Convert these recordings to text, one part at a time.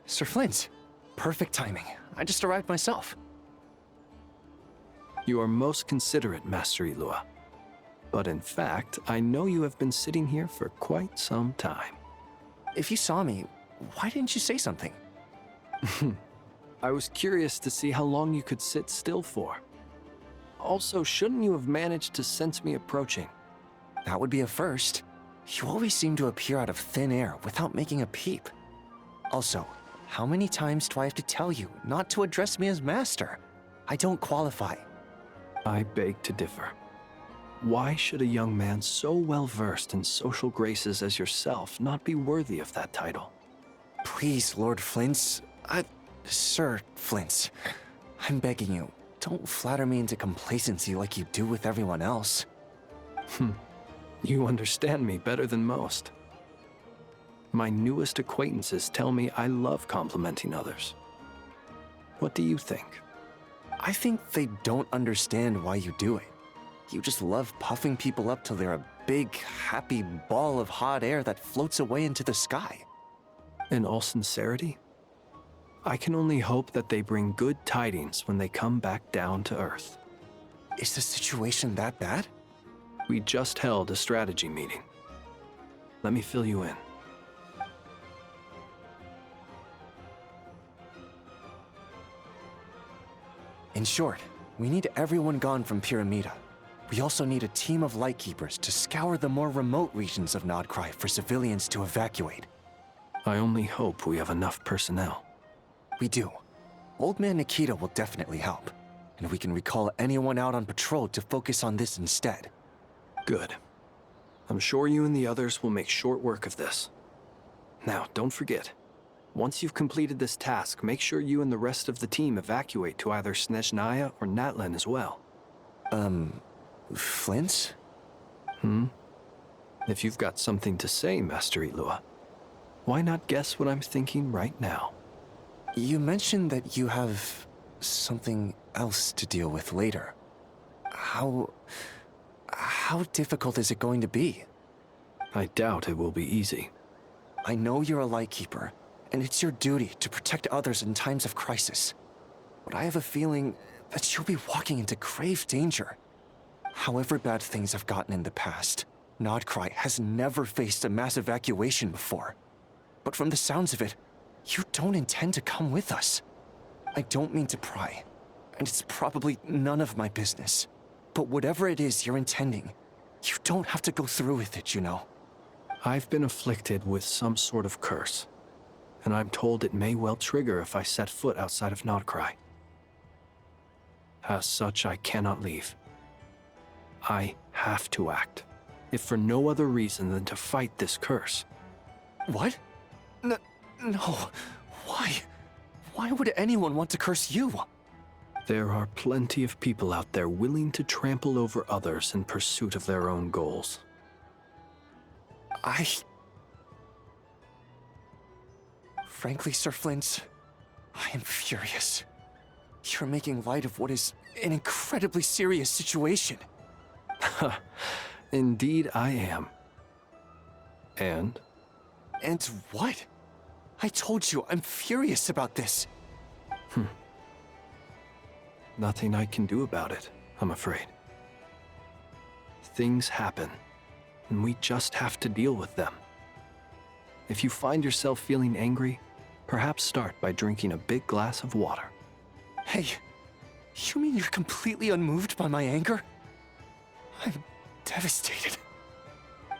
Sir Flint. Perfect timing. I just arrived myself. You are most considerate, Master Ilua. But in fact, I know you have been sitting here for quite some time. If you saw me, why didn't you say something? I was curious to see how long you could sit still for. Also, shouldn't you have managed to sense me approaching? That would be a first. You always seem to appear out of thin air without making a peep. Also, how many times do I have to tell you not to address me as master? I don't qualify. I beg to differ. Why should a young man so well versed in social graces as yourself not be worthy of that title? Please, Lord Flint. Sir Flint. I'm begging you, don't flatter me into complacency like you do with everyone else. You understand me better than most. My newest acquaintances tell me I love complimenting others. What do you think? I think they don't understand why you do it. You just love puffing people up till they're a big, happy ball of hot air that floats away into the sky. In all sincerity, I can only hope that they bring good tidings when they come back down to Earth. Is the situation that bad? We just held a strategy meeting. Let me fill you in. In short, we need everyone gone from Pyramida. We also need a team of Lightkeepers to scour the more remote regions of Nodkrai for civilians to evacuate. I only hope we have enough personnel. We do. Old Man Nikita will definitely help, and we can recall anyone out on patrol to focus on this instead. Good. I'm sure you and the others will make short work of this. Now, don't forget, once you've completed this task, make sure you and the rest of the team evacuate to either Snezhnaya or Natlan as well. Flint? If you've got something to say, Master Ilua, why not guess what I'm thinking right now? You mentioned that you have something else to deal with later. How difficult is it going to be? I doubt it will be easy. I know you're a Lightkeeper, and it's your duty to protect others in times of crisis. But I have a feeling that you'll be walking into grave danger. However bad things have gotten in the past, Nodkrai has never faced a mass evacuation before. But from the sounds of it, you don't intend to come with us. I don't mean to pry, and it's probably none of my business. But whatever it is you're intending, you don't have to go through with it, you know. I've been afflicted with some sort of curse, and I'm told it may well trigger if I set foot outside of Nodkrai. As such, I cannot leave. I have to act, if for no other reason than to fight this curse. What? No. Why? Why would anyone want to curse you? There are plenty of people out there willing to trample over others in pursuit of their own goals. Frankly, Sir Flint, I am furious. You're making light of what is an incredibly serious situation. Indeed I am. And? And what? I told you I'm furious about this. Nothing I can do about it, I'm afraid. Things happen, and we just have to deal with them. If you find yourself feeling angry, perhaps start by drinking a big glass of water. Hey, you mean you're completely unmoved by my anger? I'm devastated.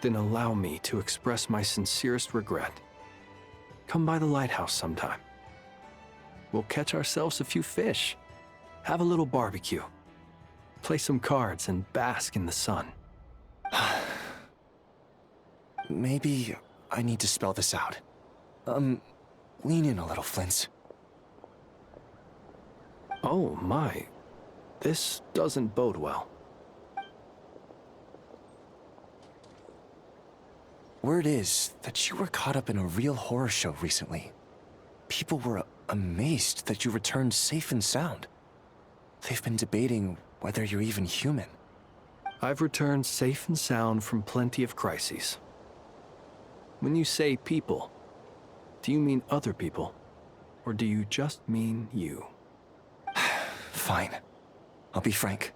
Then allow me to express my sincerest regret. Come by the lighthouse sometime. We'll catch ourselves a few fish, have a little barbecue, play some cards, and bask in the sun. Maybe I need to spell this out. Lean in a little, Flint. Oh my, this doesn't bode well. Word is that you were caught up in a real horror show recently. People were amazed that you returned safe and sound. They've been debating whether you're even human. I've returned safe and sound from plenty of crises. When you say people, do you mean other people? Or do you just mean you? Fine. I'll be frank.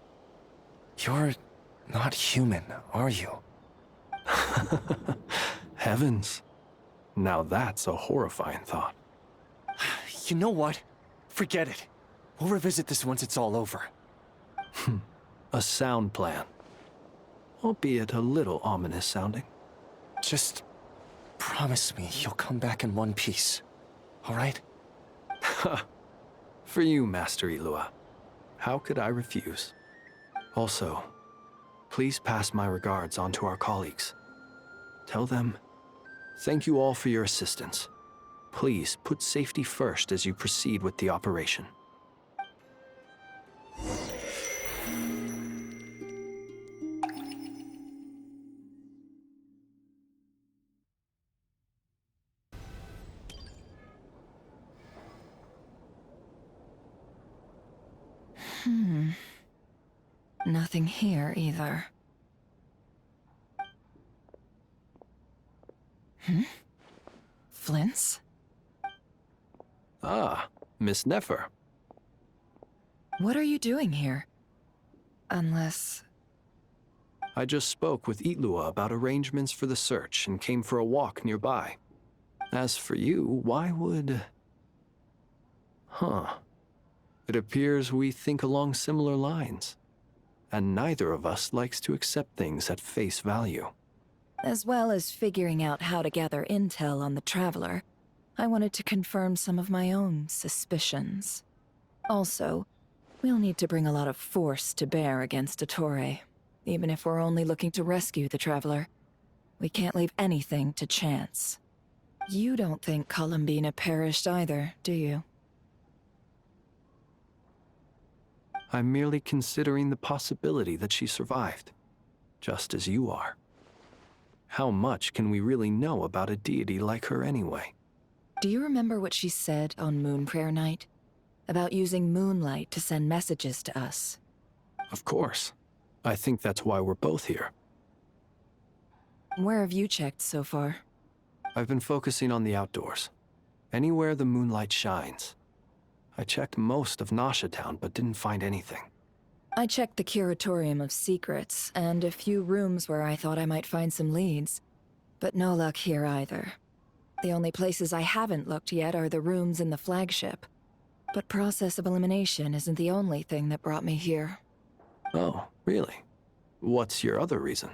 You're not human, are you? Heavens. Now that's a horrifying thought. You know what? Forget it. We'll revisit this once it's all over. A sound plan. Albeit a little ominous sounding. Just promise me you'll come back in one piece. All right? For you, Master Ilua. How could I refuse? Also, please pass my regards on to our colleagues. Tell them, thank you all for your assistance. Please put safety first as you proceed with the operation. Nothing here either. Flints? Ah, Miss Nefer. What are you doing here? Unless... I just spoke with Itlua about arrangements for the search and came for a walk nearby. As for you, why would... It appears we think along similar lines. And neither of us likes to accept things at face value. As well as figuring out how to gather intel on the Traveler, I wanted to confirm some of my own suspicions. Also, we'll need to bring a lot of force to bear against Ettore, even if we're only looking to rescue the Traveler. We can't leave anything to chance. You don't think Columbina perished either, do you? I'm merely considering the possibility that she survived, just as you are. How much can we really know about a deity like her anyway? Do you remember what she said on Moon Prayer Night? About using moonlight to send messages to us? Of course. I think that's why we're both here. Where have you checked so far? I've been focusing on the outdoors. Anywhere the moonlight shines. I checked most of Nasha Town, but didn't find anything. I checked the Curatorium of Secrets, and a few rooms where I thought I might find some leads. But no luck here either. The only places I haven't looked yet are the rooms in the flagship. But process of elimination isn't the only thing that brought me here. Oh, really? What's your other reason?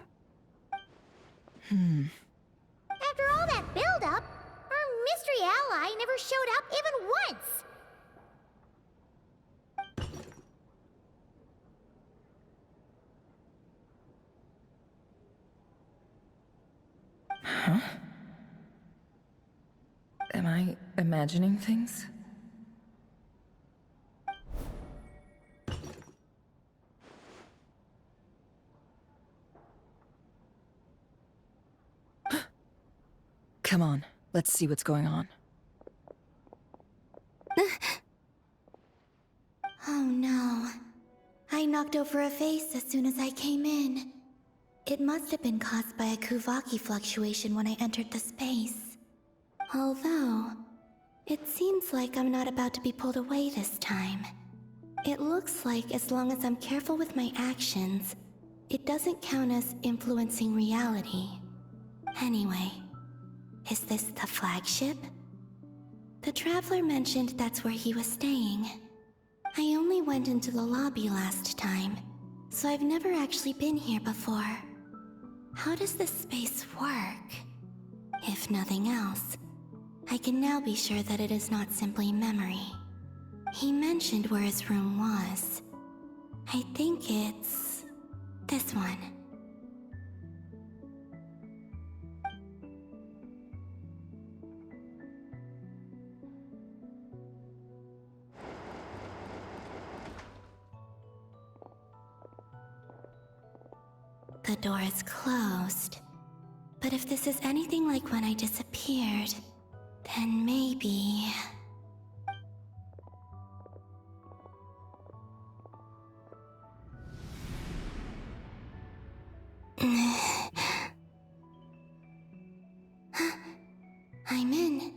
After all that build-up, our mystery ally never showed up even once! Huh? Am I imagining things? Come on, let's see what's going on. Oh no. I knocked over a vase as soon as I came in. It must have been caused by a Kuvaki fluctuation when I entered the space. Although, it seems like I'm not about to be pulled away this time. It looks like as long as I'm careful with my actions, it doesn't count as influencing reality. Anyway, is this the flagship? The Traveler mentioned that's where he was staying. I only went into the lobby last time, so I've never actually been here before. How does this space work? If nothing else, I can now be sure that it is not simply memory. He mentioned where his room was. I think it's... this one. The door is closed. But if this is anything like when I disappeared, then maybe... I'm in.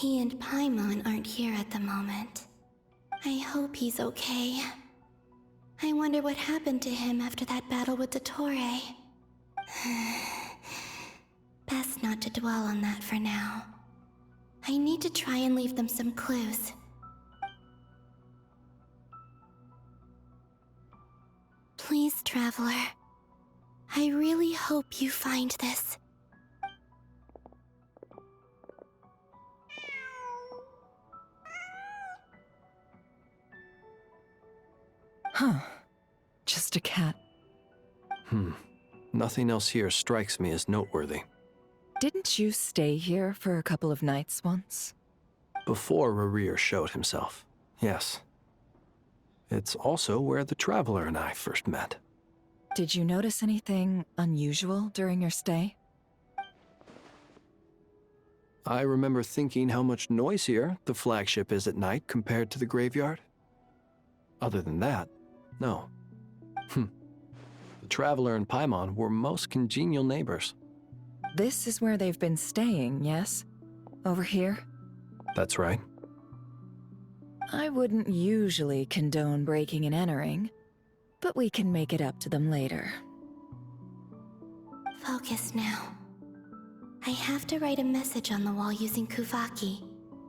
He and Paimon aren't here at the moment. I hope he's okay. I wonder what happened to him after that battle with Dottore. Best not to dwell on that for now. I need to try and leave them some clues. Please, Traveler. I really hope you find this. Huh. Just a cat. Nothing else here strikes me as noteworthy. Didn't you stay here for a couple of nights once? Before Rerir showed himself, yes. It's also where the Traveler and I first met. Did you notice anything unusual during your stay? I remember thinking how much noisier the flagship is at night compared to the graveyard. Other than that, no. The Traveler and Paimon were most congenial neighbors. This is where they've been staying, yes? Over here? That's right. I wouldn't usually condone breaking and entering, but we can make it up to them later. Focus now. I have to write a message on the wall using Kuvaki,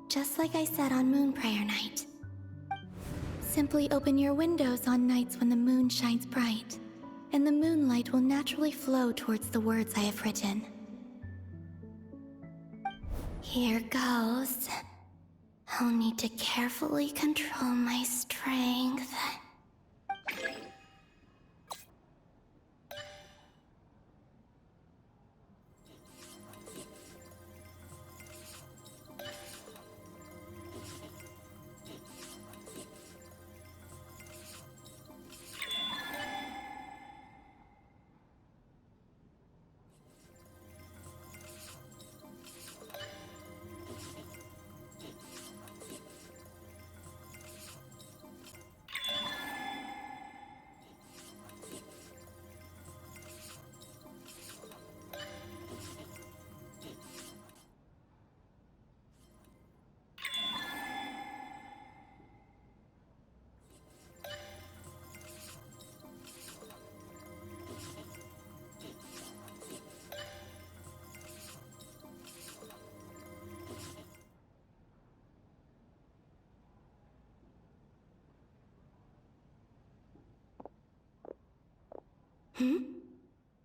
just like I said on Moon Prayer Night. Simply open your windows on nights when the moon shines bright, and the moonlight will naturally flow towards the words I have written. Here goes. I'll need to carefully control my strength.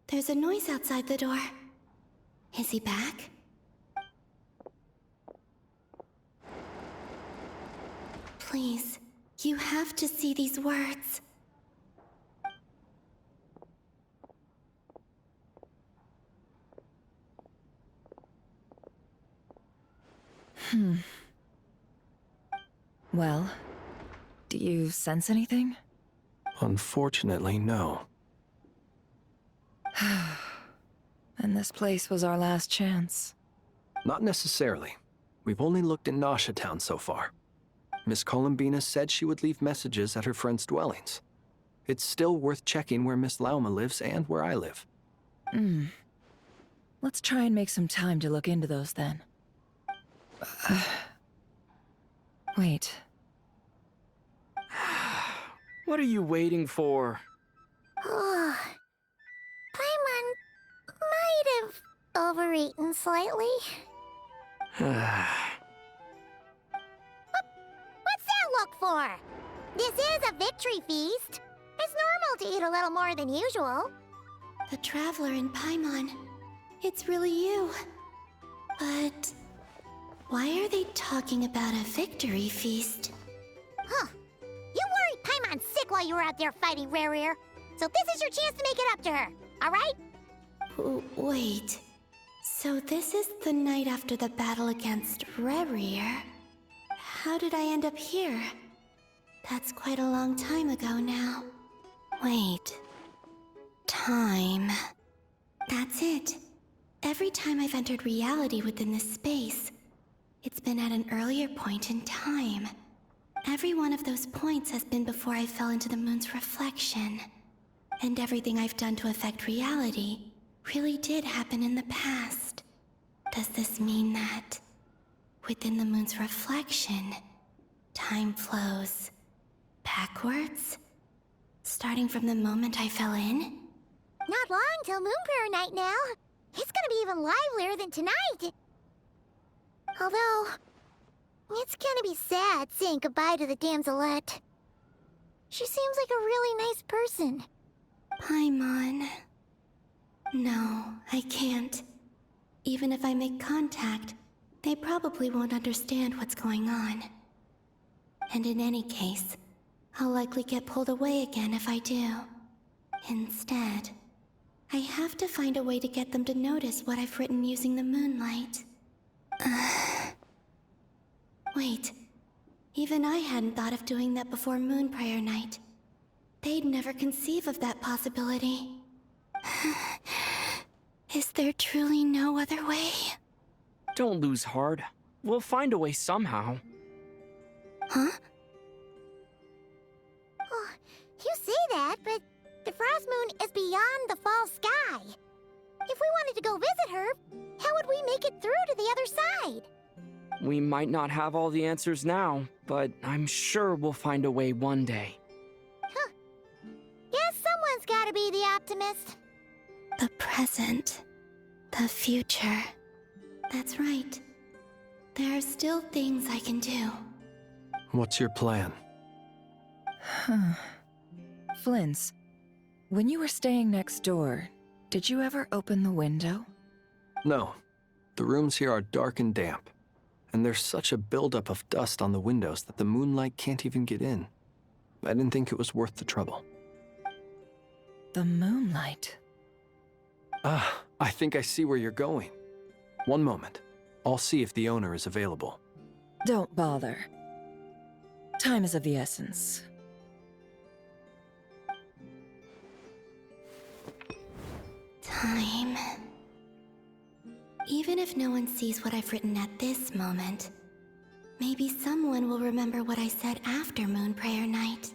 There's a noise outside the door. Is he back? Please, you have to see these words. Well, do you sense anything? Unfortunately, no. And this place was our last chance. Not necessarily. We've only looked in Nasha Town so far. Miss Columbina said she would leave messages at her friends' dwellings. It's still worth checking where Miss Lauma lives and where I live. Let's try and make some time to look into those then. Wait. What are you waiting for? Oh, Paimon might have overeaten slightly. What's that look for? This is a victory feast. It's normal to eat a little more than usual. The Traveler and Paimon. It's really you. But why are they talking about a victory feast? Huh. You worried Paimon sick while you were out there fighting Rerir. So this is your chance to make it up to her, alright? Wait. So this is the night after the battle against Rerir. How did I end up here? That's quite a long time ago now. Wait. Time. That's it. Every time I've entered reality within this space, it's been at an earlier point in time. Every one of those points has been before I fell into the moon's reflection. And everything I've done to affect reality really did happen in the past. Does this mean that Within the moon's reflection, time flows backwards, starting from the moment I fell in. Not long till Moon Prayer Night now. It's gonna be even livelier than tonight. Although, it's gonna be sad saying goodbye to the damselette. She seems like a really nice person. Paimon. No, I can't. Even if I make contact, they probably won't understand what's going on. And in any case, I'll likely get pulled away again if I do. Instead, I have to find a way to get them to notice what I've written using the moonlight. Wait, even I hadn't thought of doing that before Moon Prayer Night. They'd never conceive of that possibility. Is there truly no other way? Don't lose heart. We'll find a way somehow. Huh? Oh, you say that, but the Frost Moon is beyond the fall sky. If we wanted to go visit her, how would we make it through to the other side? We might not have all the answers now, but I'm sure we'll find a way one day. Huh. Guess someone's gotta be the optimist. The present. The future. That's right. There are still things I can do. What's your plan? Flint's, when you were staying next door, did you ever open the window? No. The rooms here are dark and damp, and there's such a buildup of dust on the windows that the moonlight can't even get in. I didn't think it was worth the trouble. The moonlight. Ah, I think I see where you're going. One moment. I'll see if the owner is available. Don't bother. Time is of the essence. Time. Even if no one sees what I've written at this moment, maybe someone will remember what I said after Moon Prayer Night.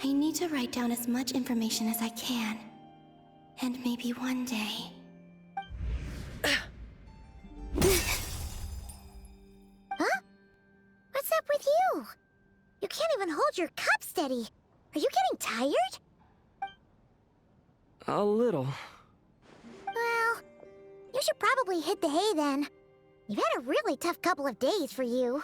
I need to write down as much information as I can. And maybe one day... Huh? What's up with you? You can't even hold your cup steady. Are you getting tired? A little. Well, you should probably hit the hay then. You've had a really tough couple of days for you.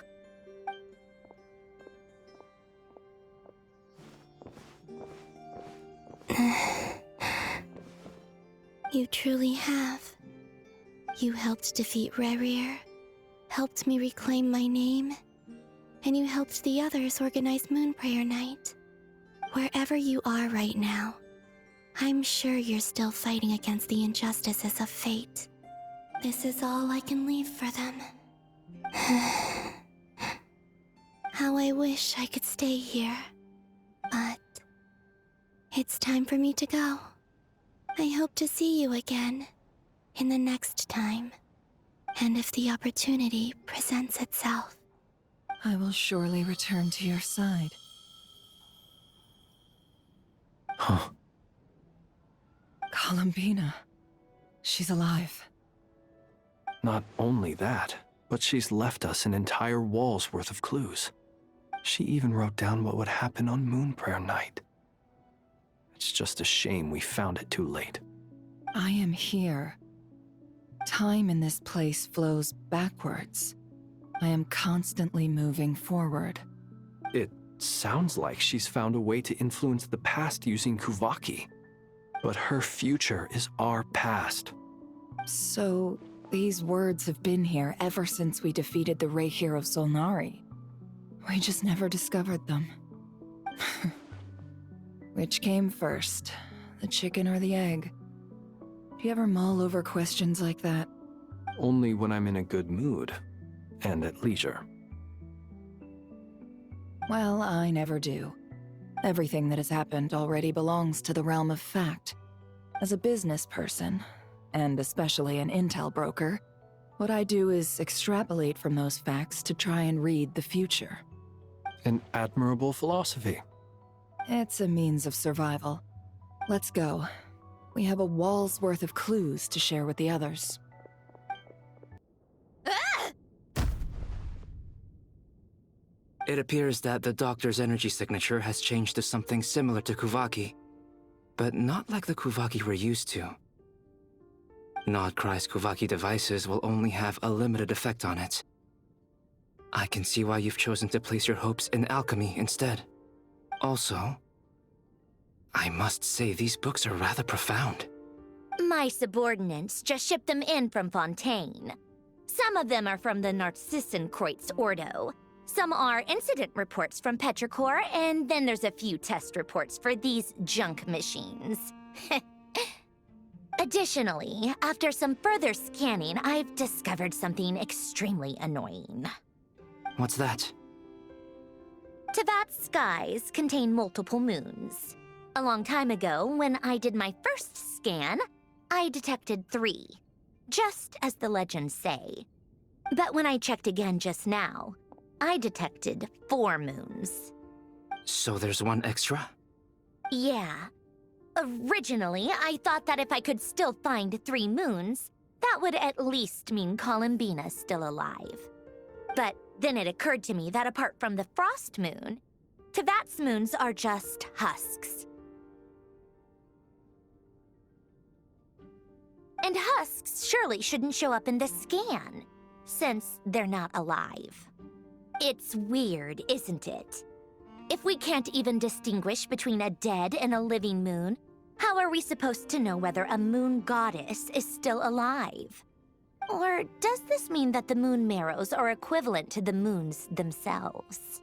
You truly have. You helped defeat Rerir, helped me reclaim my name, and you helped the others organize Moon Prayer Night. Wherever you are right now, I'm sure you're still fighting against the injustices of fate. This is all I can leave for them. How I wish I could stay here. But it's time for me to go. I hope to see you again in the next time, and if the opportunity presents itself. I will surely return to your side. Huh. Columbina. She's alive. Not only that, but she's left us an entire wall's worth of clues. She even wrote down what would happen on Moon Prayer Night. It's just a shame we found it too late. I am here. Time in this place flows backwards. I am constantly moving forward. It sounds like she's found a way to influence the past using Kuvaki. But her future is our past. So, these words have been here ever since we defeated the Reihir of Solnari. We just never discovered them. Which came first, the chicken or the egg? Do you ever mull over questions like that? Only when I'm in a good mood and at leisure. Well, I never do. Everything that has happened already belongs to the realm of fact. As a business person, and especially an intel broker, what I do is extrapolate from those facts to try and read the future. An admirable philosophy. It's a means of survival. Let's go. We have a wall's worth of clues to share with the others. It appears that the doctor's energy signature has changed to something similar to Kuvaki, but not like the Kuvaki we're used to. Nodkrai's Kuvaki devices will only have a limited effect on it. I can see why you've chosen to place your hopes in alchemy instead. Also, I must say these books are rather profound. My subordinates just shipped them in from Fontaine. Some of them are from the Narcissenkreuz Ordo. Some are incident reports from Petrichor, and then there's a few test reports for these junk machines. Additionally, after some further scanning, I've discovered something extremely annoying. What's that? Tevat's skies contain multiple moons. A long time ago, when I did my first scan, I detected 3, just as the legends say. But when I checked again just now, I detected 4 moons. So there's one extra? Yeah. Originally, I thought that if I could still find 3 moons, that would at least mean Columbina's still alive. But then it occurred to me that apart from the frost moon, Tevat's moons are just husks. And husks surely shouldn't show up in the scan, since they're not alive. It's weird, isn't it? If we can't even distinguish between a dead and a living moon, how are we supposed to know whether a moon goddess is still alive? Or does this mean that the moon marrows are equivalent to the moons themselves?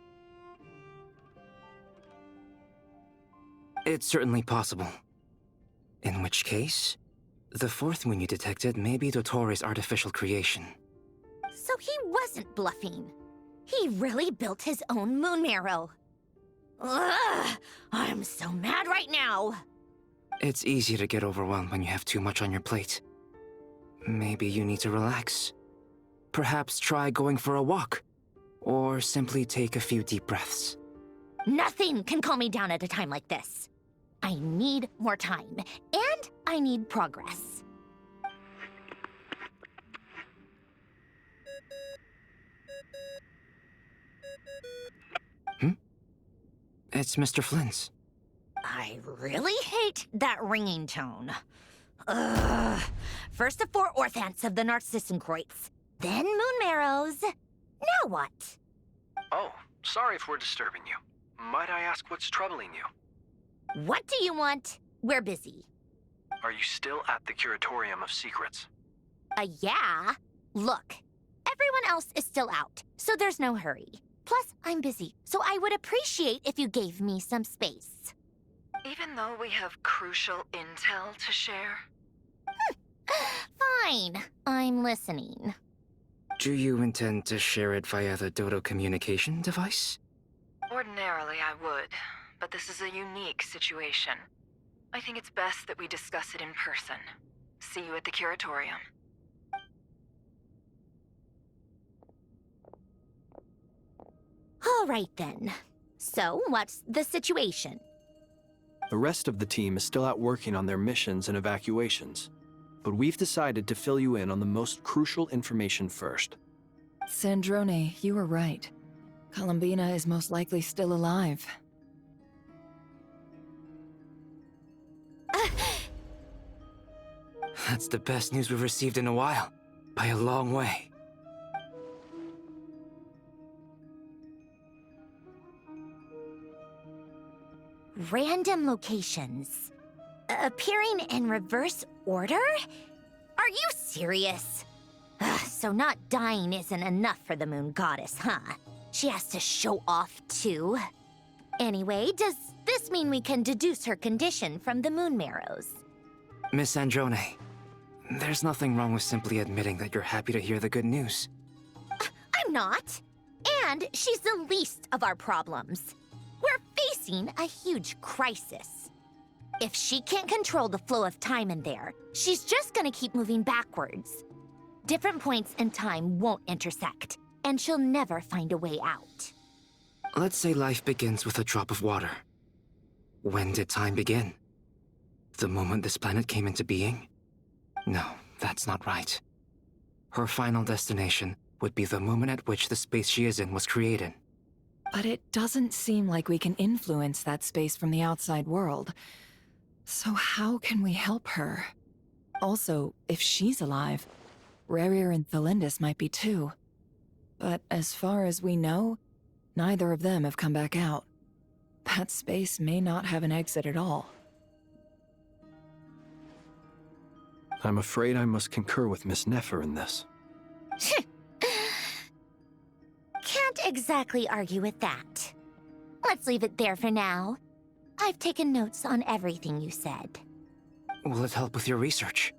It's certainly possible. In which case, the 4th moon you detected may be Dottores' artificial creation. So he wasn't bluffing. He really built his own moon marrow. Ugh! I'm so mad right now! It's easy to get overwhelmed when you have too much on your plate. Maybe you need to relax. Perhaps try going for a walk, or simply take a few deep breaths. Nothing can calm me down at a time like this. I need more time, and I need progress. It's Mr. Flynn's. I really hate that ringing tone. Ugh. First the 4 orthants of the Narcissenkreuz, then moon marrows. Now what? Oh, sorry if we're disturbing you. Might I ask what's troubling you? What do you want? We're busy. Are you still at the Curatorium of Secrets? Yeah. Look, everyone else is still out, so there's no hurry. Plus, I'm busy, so I would appreciate if you gave me some space. Even though we have crucial intel to share? Fine, I'm listening. Do you intend to share it via the Dodo communication device? Ordinarily I would, but this is a unique situation. I think it's best that we discuss it in person. See you at the Curatorium. All right then. So, what's the situation? The rest of the team is still out working on their missions and evacuations, but we've decided to fill you in on the most crucial information first. Sandrone, you were right. Columbina is most likely still alive. That's the best news we've received in a while, by a long way. Random locations. Appearing in reverse order? Are you serious? So not dying isn't enough for the moon goddess, huh? She has to show off too. Anyway, does this mean we can deduce her condition from the moon marrows? Miss Androne, there's nothing wrong with simply admitting that you're happy to hear the good news. I'm not. And she's the least of our problems. We're facing a huge crisis. If she can't control the flow of time in there, she's just gonna keep moving backwards. Different points in time won't intersect, and she'll never find a way out. Let's say life begins with a drop of water. When did time begin? The moment this planet came into being? No, that's not right. Her final destination would be the moment at which the space she is in was created. But it doesn't seem like we can influence that space from the outside world. So how can we help her? Also, if she's alive, Rerir and Thalindis might be too. But as far as we know, neither of them have come back out. That space may not have an exit at all. I'm afraid I must concur with Miss Nefer in this. Can't exactly argue with that. Let's leave it there for now. I've taken notes on everything you said. Will it help with your research?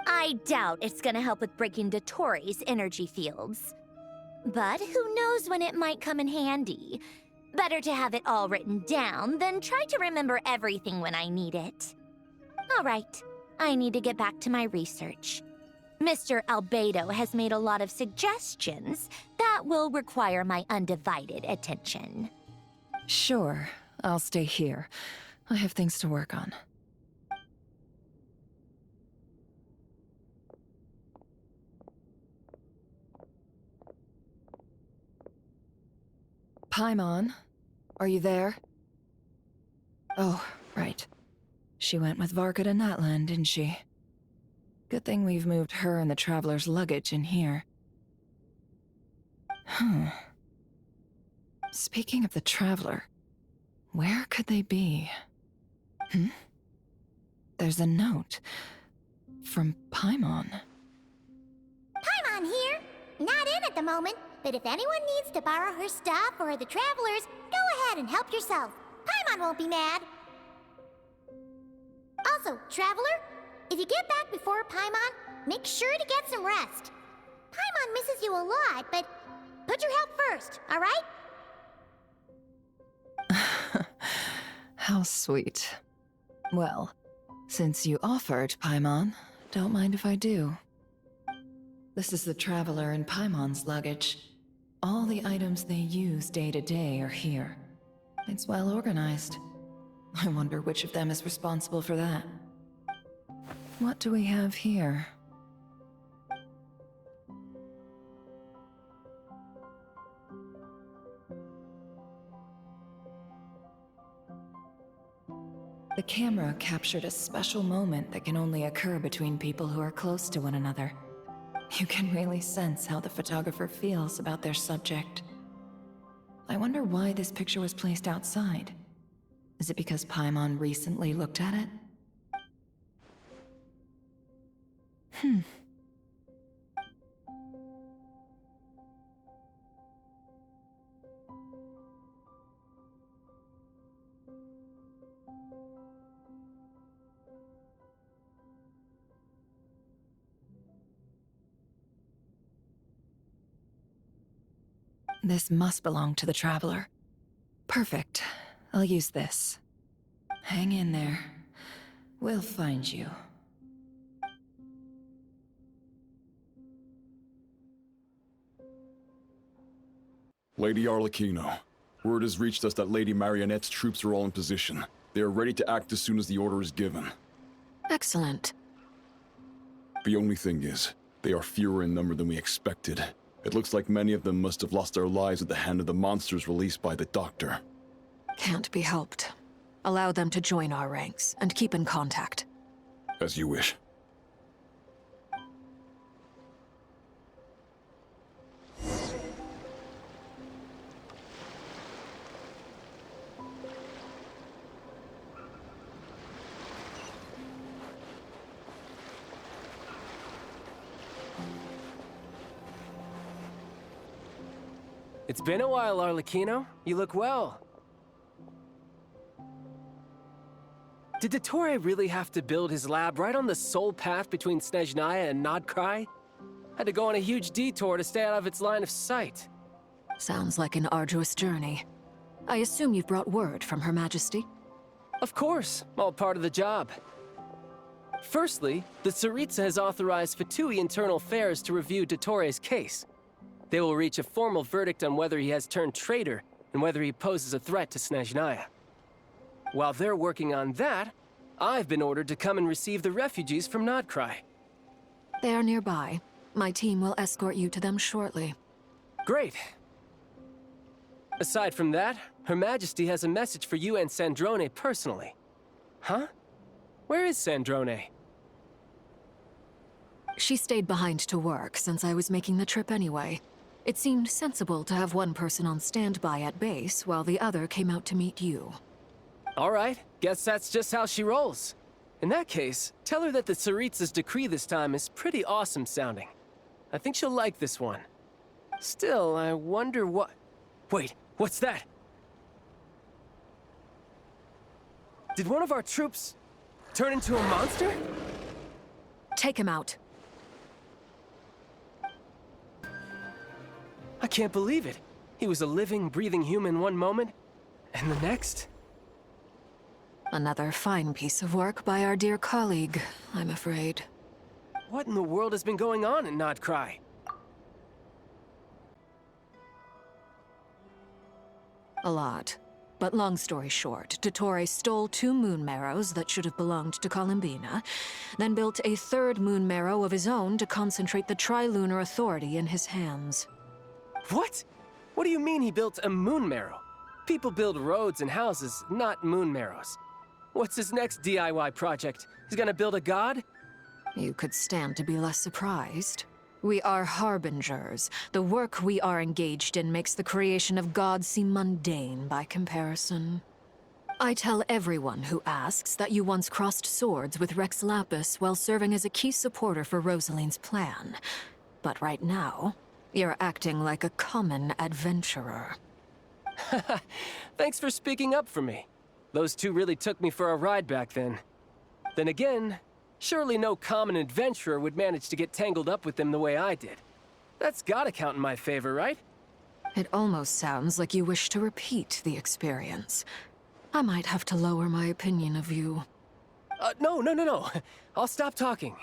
I doubt it's gonna help with breaking Dotori's energy fields. But who knows when it might come in handy. Better to have it all written down than try to remember everything when I need it. All right, I need to get back to my research. Mr. Albedo has made a lot of suggestions that will require my undivided attention. Sure, I'll stay here. I have things to work on. Paimon, are you there? Oh, right. She went with Varka to Natlan, didn't she? Good thing we've moved her and the Traveler's luggage in here. Speaking of the Traveler, where could they be? There's a note. From Paimon. Paimon here. Not in at the moment, but if anyone needs to borrow her stuff or the Travelers, go ahead and help yourself. Paimon won't be mad. Also, Traveler, if you get back before Paimon, make sure to get some rest. Paimon misses you a lot, but put your health first, all right? How sweet. Well, since you offered, Paimon, don't mind if I do. This is the Traveler and Paimon's luggage. All the items they use day to day are here. It's well organized. I wonder which of them is responsible for that. What do we have here? The camera captured a special moment that can only occur between people who are close to one another. You can really sense how the photographer feels about their subject. I wonder why this picture was placed outside. Is it because Paimon recently looked at it? This must belong to the Traveler. Perfect. I'll use this. Hang in there. We'll find you. Lady Arlecchino, word has reached us that Lady Marionette's troops are all in position. They are ready to act as soon as the order is given. Excellent. The only thing is, they are fewer in number than we expected. It looks like many of them must have lost their lives at the hand of the monsters released by the Doctor. Can't be helped. Allow them to join our ranks, and keep in contact. As you wish. It's been a while, Arlecchino. You look well. Did Dottore really have to build his lab right on the sole path between Snezhnaya and Nodkrai? Had to go on a huge detour to stay out of its line of sight. Sounds like an arduous journey. I assume you've brought word from Her Majesty? Of course, all part of the job. Firstly, the Tsaritsa has authorized Fatui Internal Affairs to review Dottore's case. They will reach a formal verdict on whether he has turned traitor and whether he poses a threat to Snezhnaya. While they're working on that, I've been ordered to come and receive the refugees from Nodkrai. They are nearby. My team will escort you to them shortly. Great. Aside from that, Her Majesty has a message for you and Sandrone personally. Huh? Where is Sandrone? She stayed behind to work since I was making the trip anyway. It seemed sensible to have one person on standby at base while the other came out to meet you. All right, guess that's just how she rolls. In that case, tell her that the Tsaritsa's decree this time is pretty awesome sounding. I think she'll like this one. Still, I wonder what... Wait, what's that? Did one of our troops turn into a monster? Take him out. I can't believe it. He was a living, breathing human one moment, and the next... Another fine piece of work by our dear colleague, I'm afraid. What in the world has been going on in Nodkrai? A lot. But long story short, Dottore stole 2 moon marrows that should have belonged to Columbina, then built a 3rd moon marrow of his own to concentrate the Trilunar Authority in his hands. What? What do you mean he built a moon marrow? People build roads and houses, not moon marrows. What's his next DIY project? He's gonna build a god? You could stand to be less surprised. We are harbingers. The work we are engaged in makes the creation of gods seem mundane by comparison. I tell everyone who asks that you once crossed swords with Rex Lapis while serving as a key supporter for Rosaline's plan. But right now, you're acting like a common adventurer. Thanks for speaking up for me. Those 2 really took me for a ride back then. Then again, surely no common adventurer would manage to get tangled up with them the way I did. That's gotta count in my favor, right? It almost sounds like you wish to repeat the experience. I might have to lower my opinion of you. No. I'll stop talking.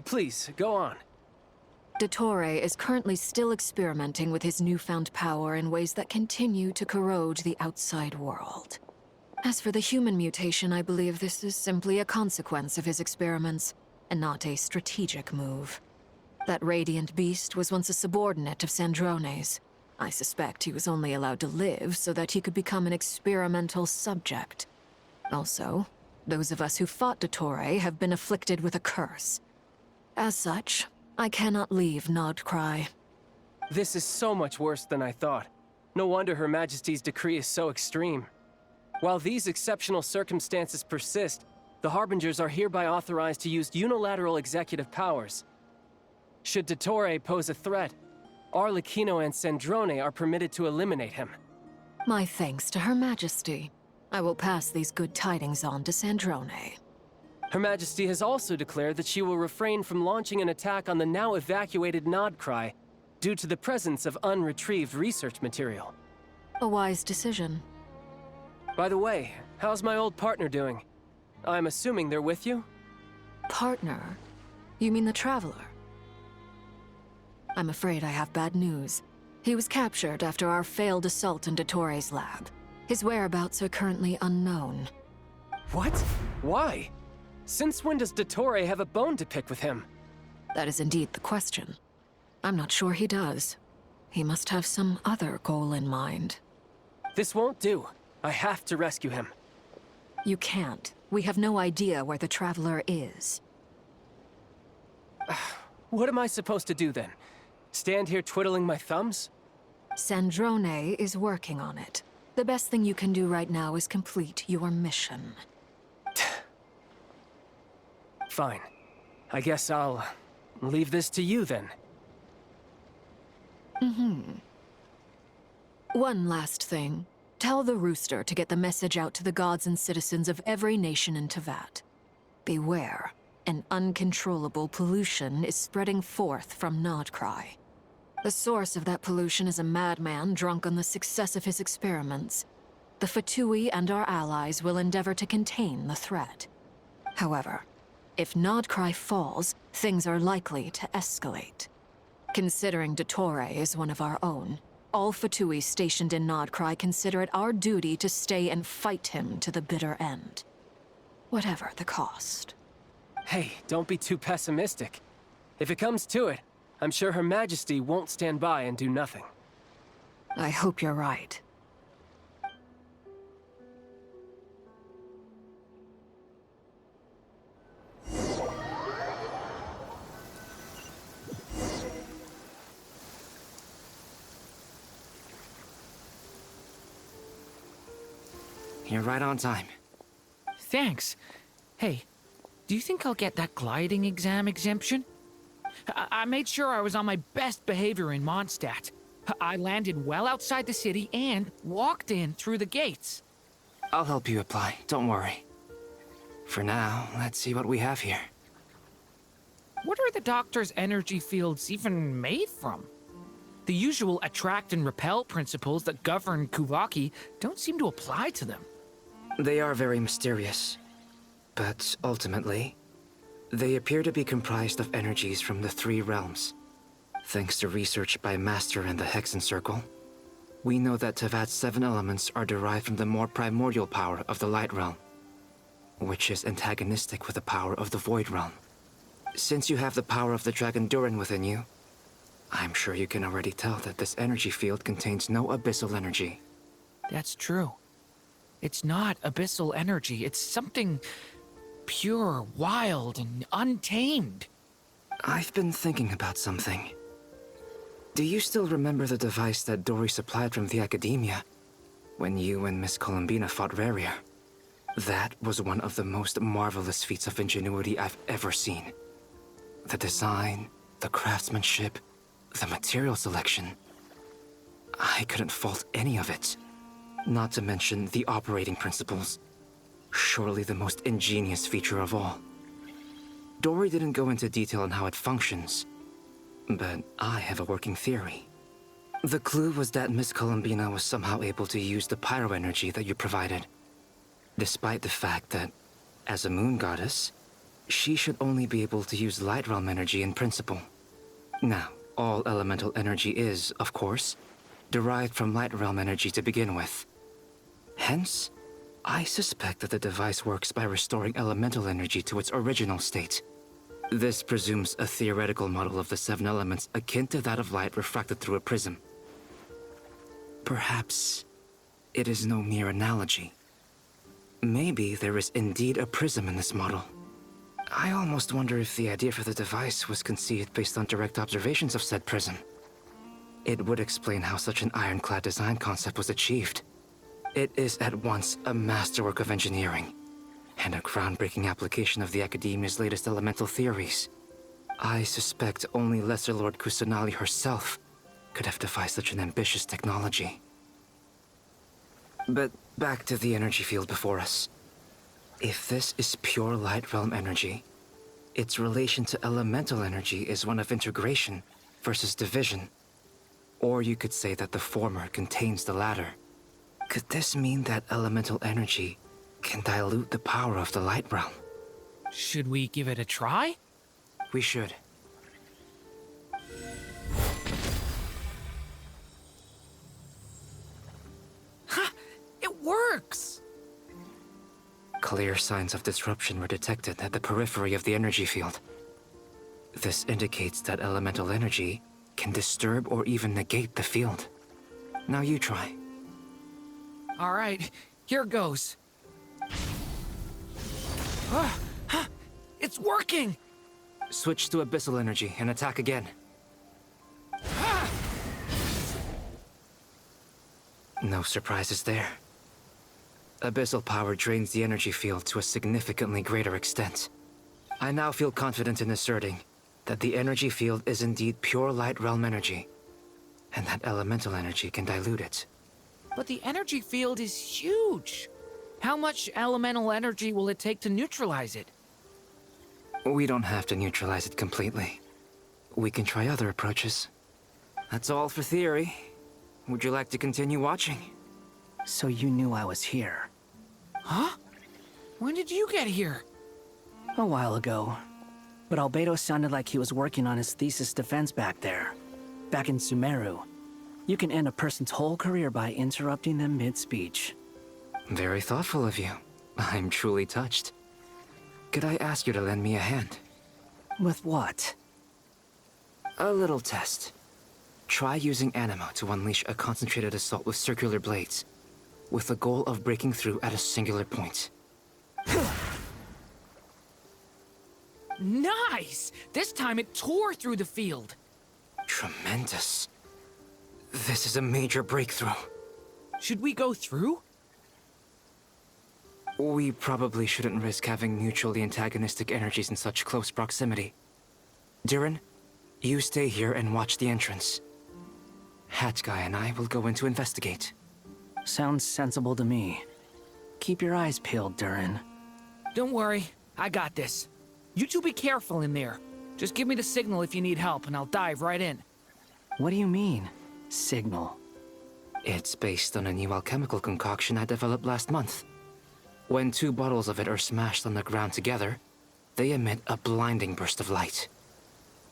Please, go on. Dottore is currently still experimenting with his newfound power in ways that continue to corrode the outside world. As for the human mutation, I believe this is simply a consequence of his experiments, and not a strategic move. That radiant beast was once a subordinate of Sandrone's. I suspect he was only allowed to live so that he could become an experimental subject. Also, those of us who fought Dottore have been afflicted with a curse. As such, I cannot leave Nodkrai. This is so much worse than I thought. No wonder Her Majesty's decree is so extreme. While these exceptional circumstances persist, the Harbingers are hereby authorized to use unilateral executive powers. Should Dottore pose a threat, Arlecchino and Sandrone are permitted to eliminate him. My thanks to Her Majesty. I will pass these good tidings on to Sandrone. Her Majesty has also declared that she will refrain from launching an attack on the now evacuated Nodkrai due to the presence of unretrieved research material. A wise decision. By the way, how's my old partner doing? I'm assuming they're with you? Partner? You mean the Traveler? I'm afraid I have bad news. He was captured after our failed assault in Dottore's lab. His whereabouts are currently unknown. What? Why? Since when does Dottore have a bone to pick with him? That is indeed the question. I'm not sure he does. He must have some other goal in mind. This won't do. I have to rescue him. You can't. We have no idea where the Traveler is. What am I supposed to do then? Stand here twiddling my thumbs? Sandrone is working on it. The best thing you can do right now is complete your mission. Fine. I guess I'll leave this to you then. One last thing. Tell the Rooster to get the message out to the gods and citizens of every nation in Teyvat. Beware. An uncontrollable pollution is spreading forth from Nodkrai. The source of that pollution is a madman drunk on the success of his experiments. The Fatui and our allies will endeavor to contain the threat. However, if Nodkrai falls, things are likely to escalate. Considering Dottore is one of our own, all Fatui stationed in Nodkrai consider it our duty to stay and fight him to the bitter end. Whatever the cost. Hey, don't be too pessimistic. If it comes to it, I'm sure Her Majesty won't stand by and do nothing. I hope you're right. You're right on time. Thanks. Hey, do you think I'll get that gliding exam exemption? I made sure I was on my best behavior in Mondstadt. I landed well outside the city and walked in through the gates. I'll help you apply, don't worry. For now, let's see what we have here. What are the doctor's energy fields even made from? The usual attract and repel principles that govern Kuvaki don't seem to apply to them. They are very mysterious, but ultimately, they appear to be comprised of energies from the three realms. Thanks to research by Master in the Hexen Circle, we know that Tevat's 7 elements are derived from the more primordial power of the Light Realm, which is antagonistic with the power of the Void Realm. Since you have the power of the Dragon Durin within you, I'm sure you can already tell that this energy field contains no abyssal energy. That's true. It's not abyssal energy. It's something pure, wild, and untamed. I've been thinking about something. Do you still remember the device that Dory supplied from the Academia when you and Miss Columbina fought Rarier? That was one of the most marvelous feats of ingenuity I've ever seen. The design, the craftsmanship, the material selection. I couldn't fault any of it. Not to mention the operating principles. Surely the most ingenious feature of all. Dory didn't go into detail on how it functions, but I have a working theory. The clue was that Miss Columbina was somehow able to use the pyro energy that you provided, despite the fact that, as a moon goddess, she should only be able to use Light Realm energy in principle. Now, all elemental energy is, of course, derived from Light Realm energy to begin with. Hence, I suspect that the device works by restoring elemental energy to its original state. This presumes a theoretical model of the 7 elements akin to that of light refracted through a prism. Perhaps it is no mere analogy. Maybe there is indeed a prism in this model. I almost wonder if the idea for the device was conceived based on direct observations of said prism. It would explain how such an ironclad design concept was achieved. It is at once a masterwork of engineering and a groundbreaking application of the Academia's latest elemental theories. I suspect only Lesser Lord Kusanali herself could have devised such an ambitious technology. But back to the energy field before us. If this is pure Light Realm energy, its relation to elemental energy is one of integration versus division. Or you could say that the former contains the latter. Could this mean that elemental energy can dilute the power of the Light Realm? Should we give it a try? We should. Ha! It works! Clear signs of disruption were detected at the periphery of the energy field. This indicates that elemental energy can disturb or even negate the field. Now you try. All right, here goes. It's working! Switch to abyssal energy and attack again. No surprises there. Abyssal power drains the energy field to a significantly greater extent. I now feel confident in asserting that the energy field is indeed pure Light Realm energy, and that elemental energy can dilute it. But the energy field is huge. How much elemental energy will it take to neutralize it? We don't have to neutralize it completely. We can try other approaches. That's all for theory. Would you like to continue watching? So you knew I was here? Huh? When did you get here? A while ago. But Albedo sounded like he was working on his thesis defense back there. Back in Sumeru. You can end a person's whole career by interrupting them mid-speech. Very thoughtful of you. I'm truly touched. Could I ask you to lend me a hand? With what? A little test. Try using Animo to unleash a concentrated assault with circular blades, with the goal of breaking through at a singular point. Nice! This time it tore through the field. Tremendous. – This is a major breakthrough. Should we go through? We probably shouldn't risk having mutually antagonistic energies in such close proximity. Durin, you stay here and watch the entrance. Hat Guy and I will go in to investigate. Sounds sensible to me. Keep your eyes peeled, Durin. Don't worry, I got this. You two be careful in there. Just give me the signal if you need help, and I'll dive right in. What do you mean, signal? It's based on a new alchemical concoction I developed last month. When 2 bottles of it are smashed on the ground together, they emit a blinding burst of light.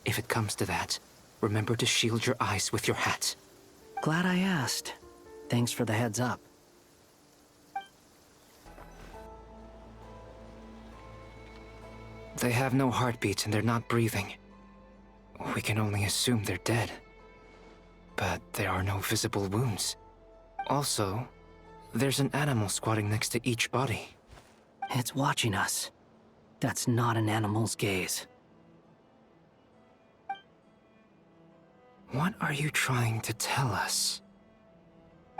If it comes to that, remember to shield your eyes with your hat. Glad I asked. Thanks for the heads up. They have no heartbeat and they're not breathing. We can only assume they're dead. But there are no visible wounds. Also, there's an animal squatting next to each body. It's watching us. That's not an animal's gaze. What are you trying to tell us?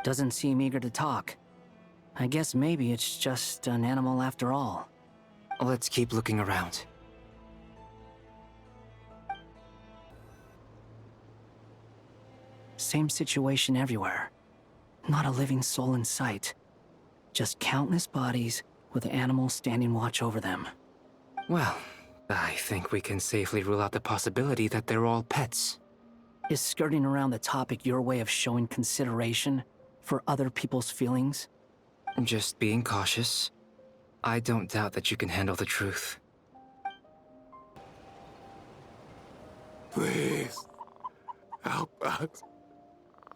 Doesn't seem eager to talk. I guess maybe it's just an animal after all. Let's keep looking around. Same situation everywhere. Not a living soul in sight. Just countless bodies with animals standing watch over them. Well, I think we can safely rule out the possibility that they're all pets. Is skirting around the topic your way of showing consideration for other people's feelings? Just being cautious. I don't doubt that you can handle the truth. Please, help us.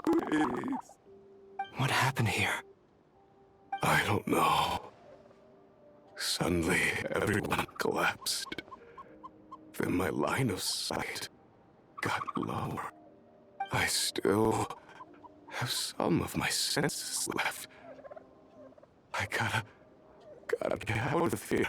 Please. What happened here? I don't know. Suddenly, everyone collapsed. Then my line of sight got lower. I still have some of my senses left. I gotta get out of here.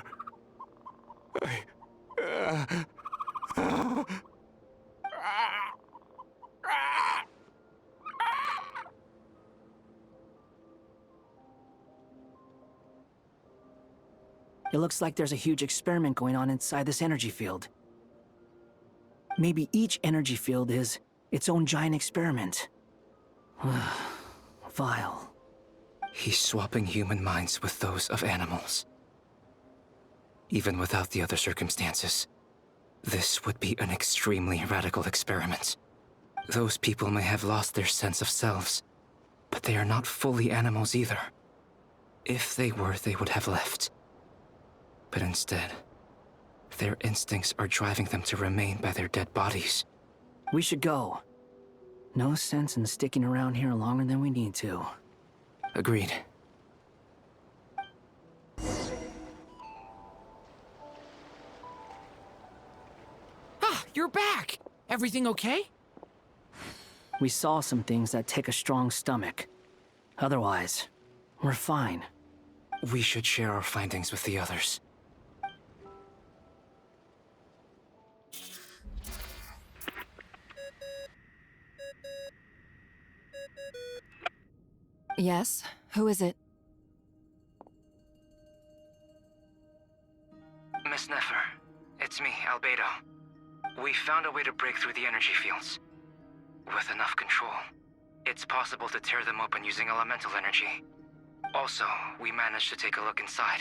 It looks like there's a huge experiment going on inside this energy field. Maybe each energy field is its own giant experiment. Vile. He's swapping human minds with those of animals. Even without the other circumstances, this would be an extremely radical experiment. Those people may have lost their sense of selves, but they are not fully animals either. If they were, they would have left. But instead, their instincts are driving them to remain by their dead bodies. We should go. No sense in sticking around here longer than we need to. Agreed. Ah, you're back! Everything okay? We saw some things that take a strong stomach. Otherwise, we're fine. We should share our findings with the others. Yes? Who is it? Miss Nefer, it's me, Albedo. We found a way to break through the energy fields. With enough control, it's possible to tear them open using elemental energy. Also, we managed to take a look inside.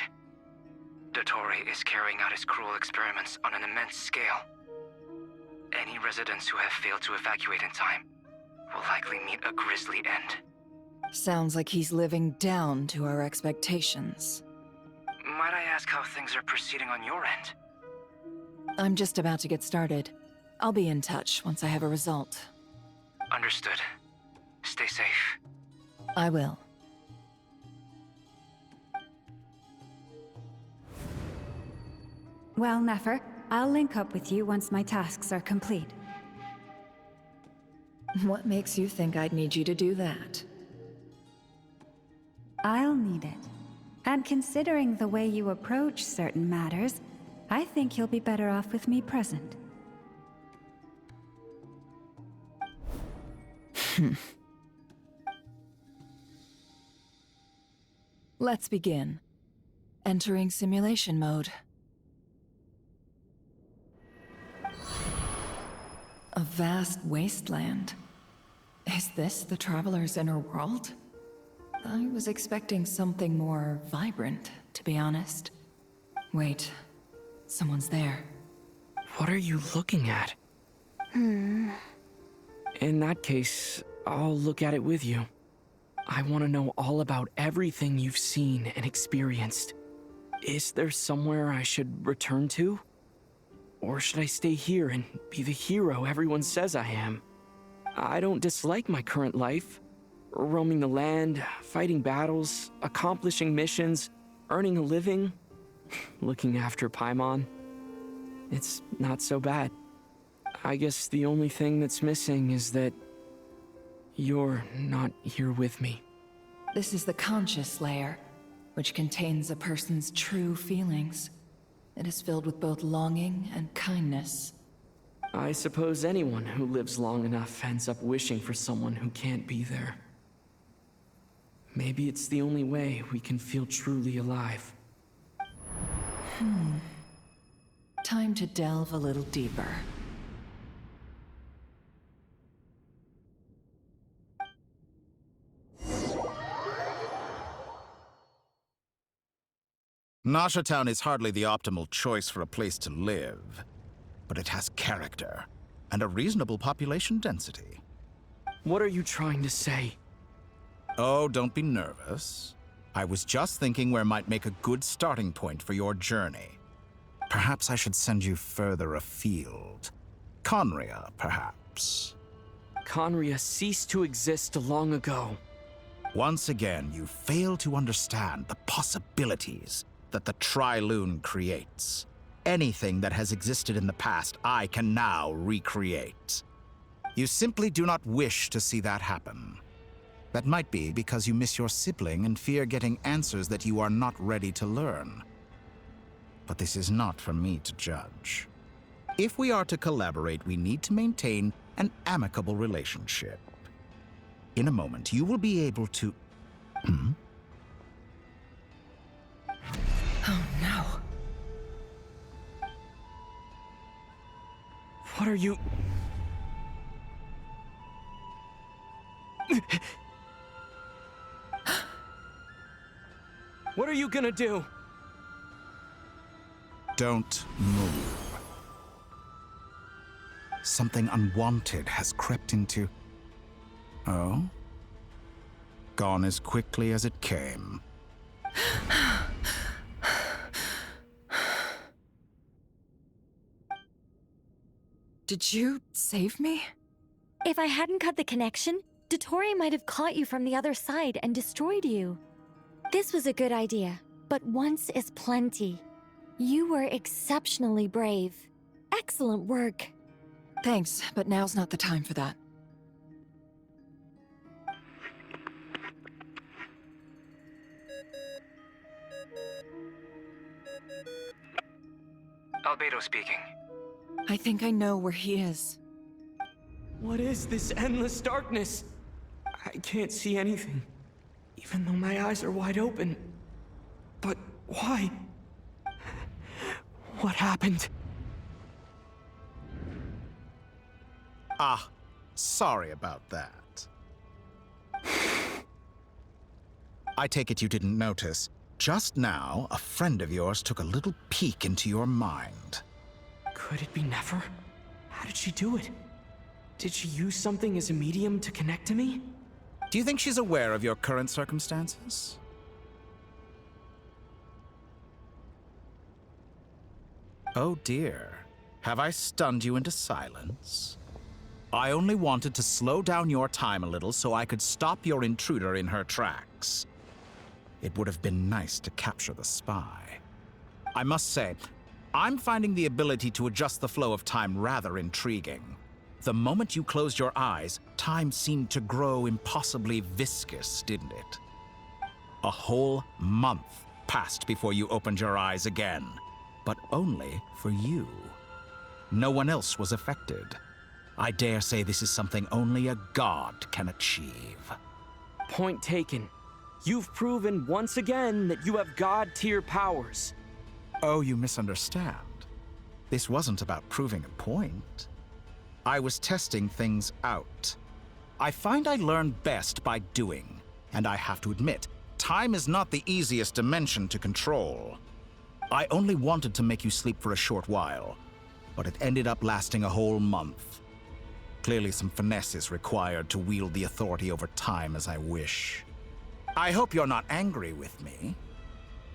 Dottore is carrying out his cruel experiments on an immense scale. Any residents who have failed to evacuate in time will likely meet a grisly end. Sounds like he's living down to our expectations. Might I ask how things are proceeding on your end? I'm just about to get started. I'll be in touch once I have a result. Understood. Stay safe. I will. Well, Nefer, I'll link up with you once my tasks are complete. What makes you think I'd need you to do that? I'll need it. And considering the way you approach certain matters, I think you'll be better off with me present. Let's begin. Entering simulation mode. A vast wasteland. Is this the Traveler's inner world? I was expecting something more vibrant, to be honest. Wait, someone's there. What are you looking at? In that case, I'll look at it with you. I want to know all about everything you've seen and experienced. Is there somewhere I should return to? Or should I stay here and be the hero everyone says I am? I don't dislike my current life. Roaming the land, fighting battles, accomplishing missions, earning a living, looking after Paimon. It's not so bad. I guess the only thing that's missing is that you're not here with me. This is the conscious layer, which contains a person's true feelings. It is filled with both longing and kindness. I suppose anyone who lives long enough ends up wishing for someone who can't be there. Maybe it's the only way we can feel truly alive. Time to delve a little deeper. Nasha Town is hardly the optimal choice for a place to live, but it has character and a reasonable population density. What are you trying to say? Oh, don't be nervous. I was just thinking where might make a good starting point for your journey. Perhaps I should send you further afield. Conria, perhaps. Conria ceased to exist long ago. Once again, you fail to understand the possibilities that the Tri-Lune creates. Anything that has existed in the past, I can now recreate. You simply do not wish to see that happen. That might be because you miss your sibling and fear getting answers that you are not ready to learn. But this is not for me to judge. If we are to collaborate, we need to maintain an amicable relationship. In a moment, you will be able to... Oh no. What are you... What are you gonna do? Don't move. Something unwanted has crept into... Oh? Gone as quickly as it came. Did you save me? If I hadn't cut the connection, Dottore might have caught you from the other side and destroyed you. This was a good idea, but once is plenty. You were exceptionally brave. Excellent work. Thanks, but now's not the time for that. Albedo speaking. I think I know where he is. What is this endless darkness? I can't see anything, even though my eyes are wide open. But why? What happened? Ah, sorry about that. I take it you didn't notice. Just now, a friend of yours took a little peek into your mind. Could it be Nefer? How did she do it? Did she use something as a medium to connect to me? Do you think she's aware of your current circumstances? Oh dear. Have I stunned you into silence? I only wanted to slow down your time a little so I could stop your intruder in her tracks. It would have been nice to capture the spy. I must say, I'm finding the ability to adjust the flow of time rather intriguing. The moment you closed your eyes, time seemed to grow impossibly viscous, didn't it? A whole month passed before you opened your eyes again, but only for you. No one else was affected. I dare say this is something only a god can achieve. Point taken. You've proven once again that you have God-tier powers. Oh, you misunderstand. This wasn't about proving a point. I was testing things out. I find I learn best by doing, and I have to admit, time is not the easiest dimension to control. I only wanted to make you sleep for a short while, but it ended up lasting a whole month. Clearly some finesse is required to wield the authority over time as I wish. I hope you're not angry with me.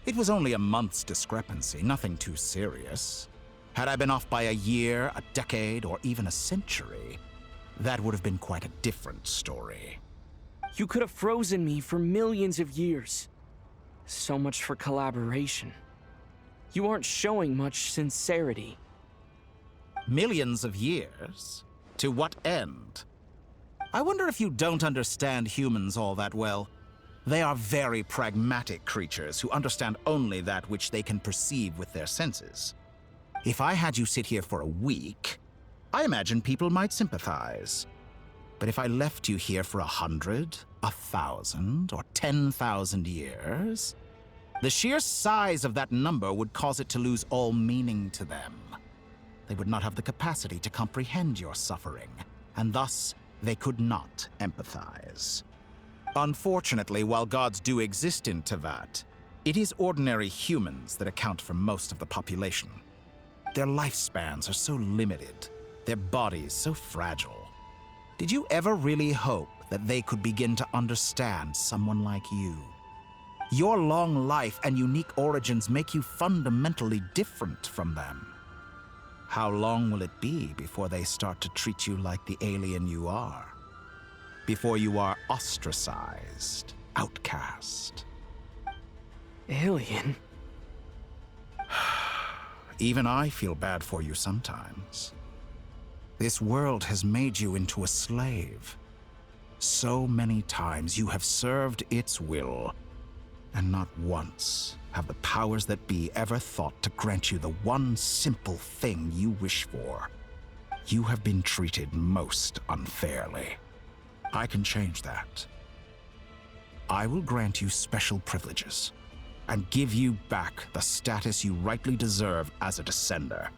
It was only a month's discrepancy, nothing too serious. Had I been off by a year, a decade, or even a century, that would have been quite a different story. You could have frozen me for millions of years. So much for collaboration. You aren't showing much sincerity. Millions of years? To what end? I wonder if you don't understand humans all that well. They are very pragmatic creatures who understand only that which they can perceive with their senses. If I had you sit here for a week, I imagine people might sympathize. But if I left you here for 100, 1,000, or 10,000 years, the sheer size of that number would cause it to lose all meaning to them. They would not have the capacity to comprehend your suffering, and thus they could not empathize. Unfortunately, while gods do exist in Tevat, it is ordinary humans that account for most of the population. Their lifespans are so limited, their bodies so fragile. Did you ever really hope that they could begin to understand someone like you? Your long life and unique origins make you fundamentally different from them. How long will it be before they start to treat you like the alien you are? Before you are ostracized, outcast? Alien? Even I feel bad for you sometimes. This world has made you into a slave. So many times you have served its will, and not once have the powers that be ever thought to grant you the one simple thing you wish for. You have been treated most unfairly. I can change that. I will grant you special privileges and give you back the status you rightly deserve as a descender.